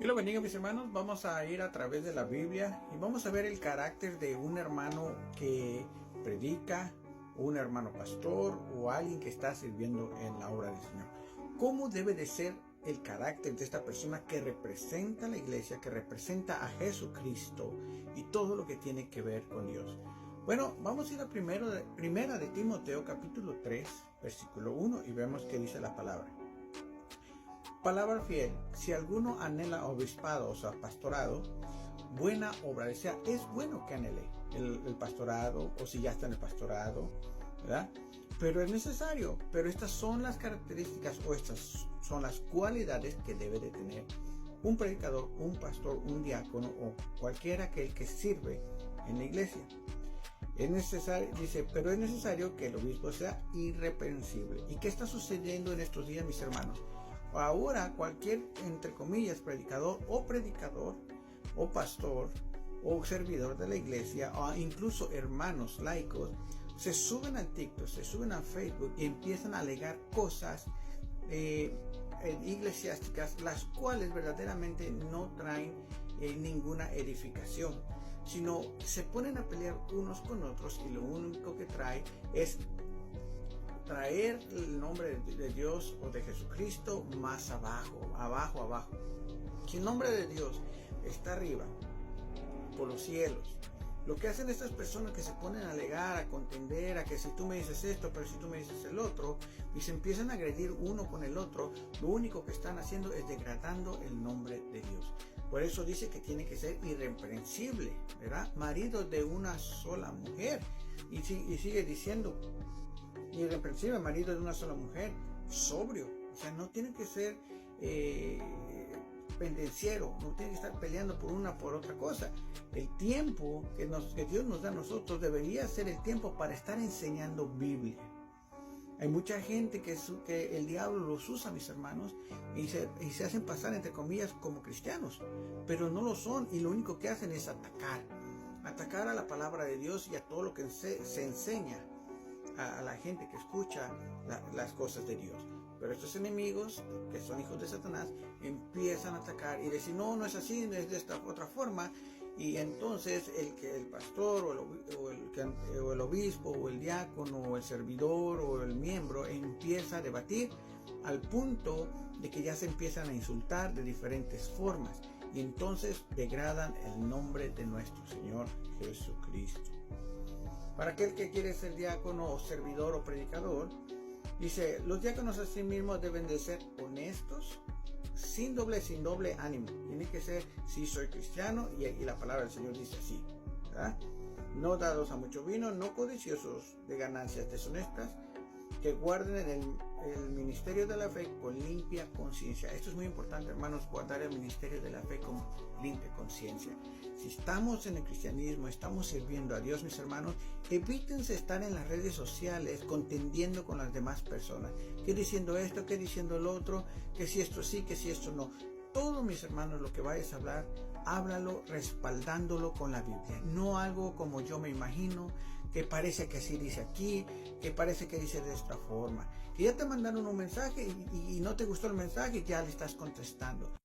Y lo bendiga, mis hermanos. Vamos a ir a través de la Biblia y vamos a ver el carácter de un hermano que predica, un hermano pastor o alguien que está sirviendo en la obra del Señor. ¿Cómo debe de ser el carácter de esta persona que representa a la iglesia, que representa a Jesucristo y todo lo que tiene que ver con Dios? Bueno, vamos a ir a primera de Timoteo capítulo 3, versículo 1 y vemos qué dice la palabra. Palabra fiel: si alguno anhela obispado, o sea, pastorado, buena obra desea. Es bueno que anhele el pastorado, o si ya está en el pastorado, ¿verdad? Pero es necesario. Pero estas son las características, o estas son las cualidades que debe de tener un predicador, un pastor, un diácono, o cualquiera aquel que sirve en la iglesia. Es necesario, dice, pero es necesario que el obispo sea irreprensible. ¿Y qué está sucediendo en estos días, mis hermanos? Ahora cualquier, entre comillas, predicador, o pastor, o servidor de la iglesia, o incluso hermanos laicos, se suben al TikTok, se suben a Facebook y empiezan a alegar cosas eclesiásticas, las cuales verdaderamente no traen ninguna edificación, sino se ponen a pelear unos con otros, y lo único que trae es traer el nombre de Dios o de Jesucristo más abajo. Si el nombre de Dios está arriba, por los cielos, lo que hacen estas personas que se ponen a alegar, a contender, a que si tú me dices esto, pero si tú me dices el otro, y se empiezan a agredir uno con el otro, lo único que están haciendo es degradando el nombre de Dios. Por eso dice que tiene que ser irreprensible, ¿verdad? Marido de una sola mujer. Y sigue diciendo, irreprensible, marido de una sola mujer, sobrio. O sea, no tiene que ser pendenciero, no tiene que estar peleando por otra cosa. El tiempo que Dios nos da a nosotros debería ser el tiempo para estar enseñando Biblia. Hay mucha gente que el diablo los usa, mis hermanos, y se hacen pasar, entre comillas, como cristianos, pero no lo son, y lo único que hacen es atacar a la palabra de Dios y a todo lo que se enseña a la gente que escucha las cosas de Dios. Pero estos enemigos, que son hijos de Satanás, empiezan a atacar y decir, no es así, es de esta otra forma. Y entonces el pastor o el obispo o el diácono o el servidor o el miembro empieza a debatir al punto de que ya se empiezan a insultar de diferentes formas, y entonces degradan el nombre de nuestro Señor Jesucristo. Para aquel que quiere ser diácono o servidor o predicador, dice, los diáconos asimismo deben de ser honestos, sin doble ánimo. Tiene que ser, sí, soy cristiano, y la palabra del Señor dice así, ¿verdad? No dados a mucho vino, no codiciosos de ganancias deshonestas, que guarden el ministerio de la fe con limpia conciencia. Esto es muy importante, hermanos, guardar el ministerio de la fe con limpia conciencia. Si estamos en el cristianismo, estamos sirviendo a Dios, mis hermanos, evítense estar en las redes sociales contendiendo con las demás personas, que diciendo esto, que diciendo lo otro, que si esto sí, que si esto no. Todo, mis hermanos, lo que vayas a hablar, háblalo respaldándolo con la Biblia, no algo como yo me imagino, que parece que así dice aquí, que parece que dice de esta forma, que ya te mandaron un mensaje y no te gustó el mensaje y ya le estás contestando.